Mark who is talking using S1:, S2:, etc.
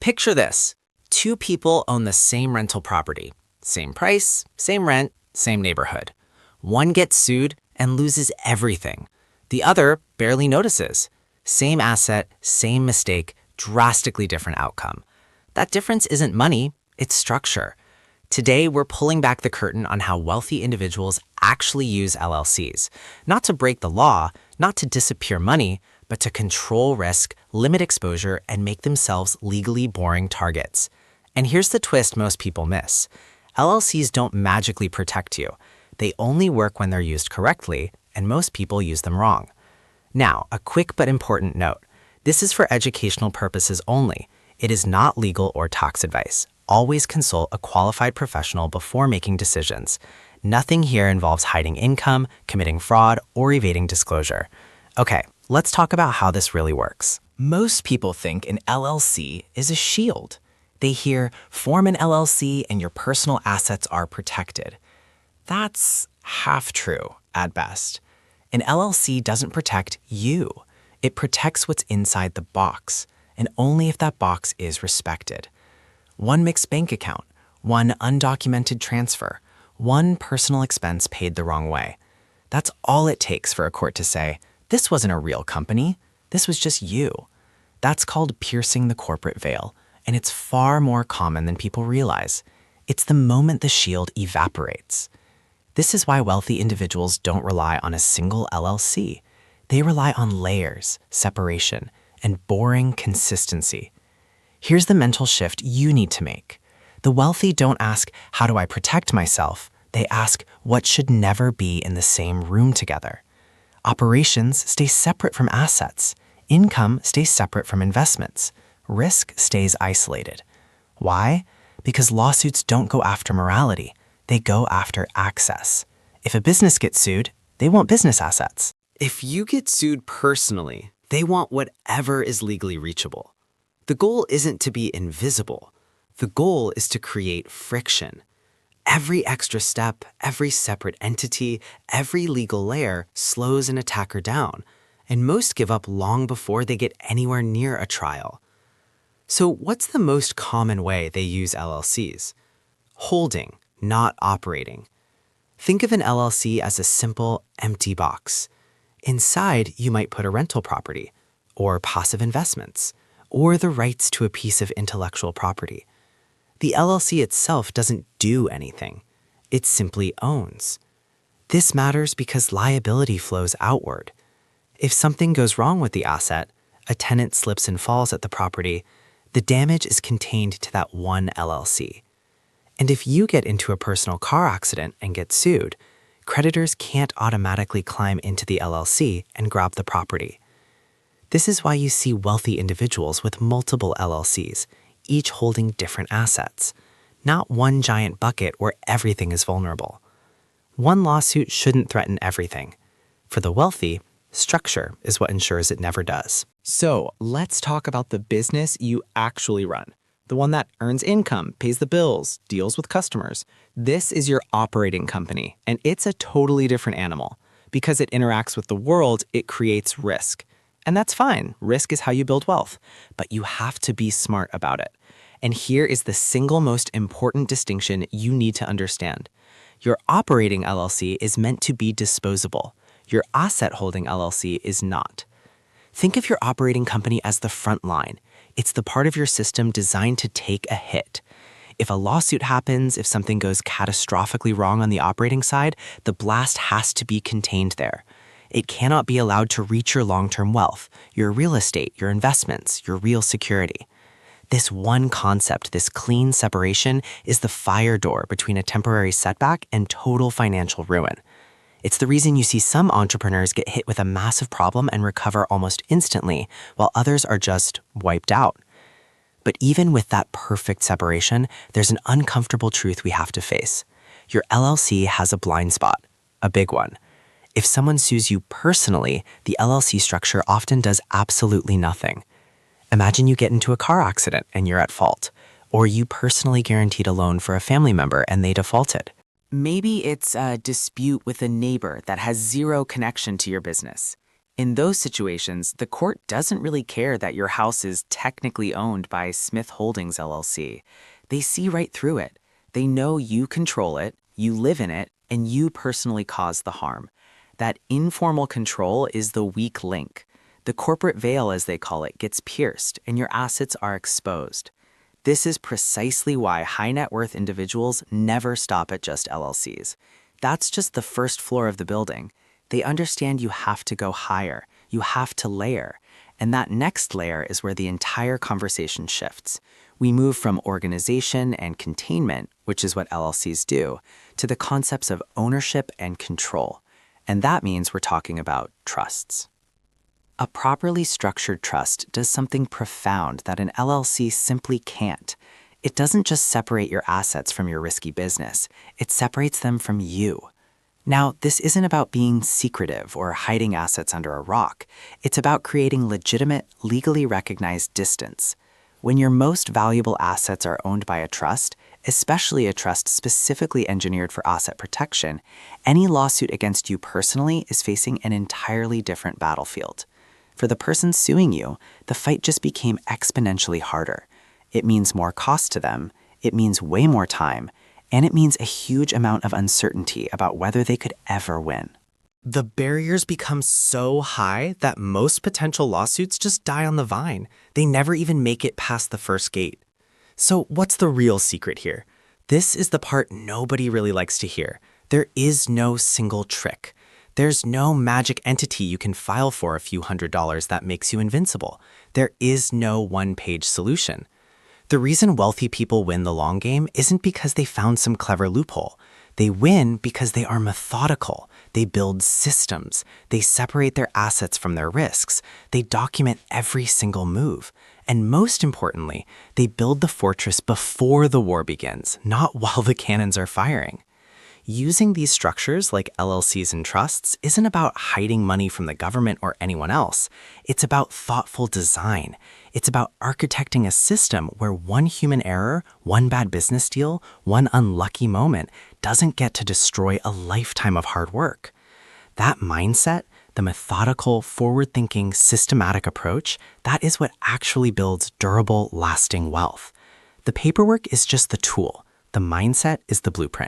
S1: Picture this. Two people own the same rental property. Same price, same rent, same neighborhood. One gets sued and loses everything. The other barely notices. Same asset, same mistake, drastically different outcome. That difference isn't money, it's structure. Today, we're pulling back the curtain on how wealthy individuals actually use LLCs. Not to break the law, not to disappear money, but to control risk, limit exposure, and make themselves legally boring targets. And here's the twist most people miss. LLCs don't magically protect you. They only work when they're used correctly, and most people use them wrong. Now, a quick but important note. This is for educational purposes only. It is not legal or tax advice. Always consult a qualified professional before making decisions. Nothing here involves hiding income, committing fraud, or evading disclosure. Okay, let's talk about how this really works. Most people think an LLC is a shield. They hear, form an LLC and your personal assets are protected. That's half true, at best. An LLC doesn't protect you. It protects what's inside the box, and only if that box is respected. One mixed bank account, one undocumented transfer, one personal expense paid the wrong way. That's all it takes for a court to say, this wasn't a real company, this was just you. That's called piercing the corporate veil, and it's far more common than people realize. It's the moment the shield evaporates. This is why wealthy individuals don't rely on a single LLC. They rely on layers, separation, and boring consistency. Here's the mental shift you need to make. The wealthy don't ask, how do I protect myself? They ask, what should never be in the same room together? Operations stay separate from assets. Income stays separate from investments. Risk stays isolated. Why? Because lawsuits don't go after morality. They go after access. If a business gets sued, they want business assets. If you get sued personally, they want whatever is legally reachable. The goal isn't to be invisible. The goal is to create friction. Every extra step, every separate entity, every legal layer slows an attacker down, and most give up long before they get anywhere near a trial. So what's the most common way they use LLCs? Holding, not operating. Think of an LLC as a simple, empty box. Inside, you might put a rental property, or passive investments, or the rights to a piece of intellectual property. The LLC itself doesn't do anything. It simply owns. This matters because liability flows outward. If something goes wrong with the asset, a tenant slips and falls at the property, the damage is contained to that one LLC. And if you get into a personal car accident and get sued, creditors can't automatically climb into the LLC and grab the property. This is why you see wealthy individuals with multiple LLCs, each holding different assets, not one giant bucket where everything is vulnerable. One lawsuit shouldn't threaten everything. For the wealthy, structure is what ensures it never does. So let's talk about the business you actually run. The one that earns income, pays the bills, deals with customers. This is your operating company, and it's a totally different animal. Because it interacts with the world, it creates risk. And that's fine. Risk is how you build wealth. But you have to be smart about it. And here is the single most important distinction you need to understand. Your operating LLC is meant to be disposable. Your asset-holding LLC is not. Think of your operating company as the front line. It's the part of your system designed to take a hit. If a lawsuit happens, if something goes catastrophically wrong on the operating side, the blast has to be contained there. It cannot be allowed to reach your long-term wealth, your real estate, your investments, your real security. This one concept, this clean separation, is the fire door between a temporary setback and total financial ruin. It's the reason you see some entrepreneurs get hit with a massive problem and recover almost instantly, while others are just wiped out. But even with that perfect separation, there's an uncomfortable truth we have to face. Your LLC has a blind spot, a big one. If someone sues you personally, the LLC structure often does absolutely nothing. Imagine you get into a car accident and you're at fault, or you personally guaranteed a loan for a family member and they defaulted. Maybe it's a dispute with a neighbor that has zero connection to your business. In those situations, the court doesn't really care that your house is technically owned by Smith Holdings LLC. They see right through it. They know you control it, you live in it, and you personally caused the harm. That informal control is the weak link. The corporate veil, as they call it, gets pierced, and your assets are exposed. This is precisely why high net worth individuals never stop at just LLCs. That's just the first floor of the building. They understand you have to go higher, you have to layer. And that next layer is where the entire conversation shifts. We move from organization and containment, which is what LLCs do, to the concepts of ownership and control. And that means we're talking about trusts. A properly structured trust does something profound that an LLC simply can't. It doesn't just separate your assets from your risky business, it separates them from you. Now, this isn't about being secretive or hiding assets under a rock. It's about creating legitimate, legally recognized distance. When your most valuable assets are owned by a trust, especially a trust specifically engineered for asset protection, any lawsuit against you personally is facing an entirely different battlefield. For the person suing you, the fight just became exponentially harder. It means more cost to them, it means way more time, and it means a huge amount of uncertainty about whether they could ever win. The barriers become so high that most potential lawsuits just die on the vine. They never even make it past the first gate. So what's the real secret here? This is the part nobody really likes to hear. There is no single trick. There's no magic entity you can file for a few $100s that makes you invincible. There is no one-page solution. The reason wealthy people win the long game isn't because they found some clever loophole. They win because they are methodical. They build systems. They separate their assets from their risks. They document every single move. And most importantly, they build the fortress before the war begins, not while the cannons are firing. Using these structures like LLCs and trusts isn't about hiding money from the government or anyone else. It's about thoughtful design. It's about architecting a system where one human error, one bad business deal, one unlucky moment doesn't get to destroy a lifetime of hard work. That mindset, the methodical, forward-thinking, systematic approach, that is what actually builds durable, lasting wealth. The paperwork is just the tool. The mindset is the blueprint.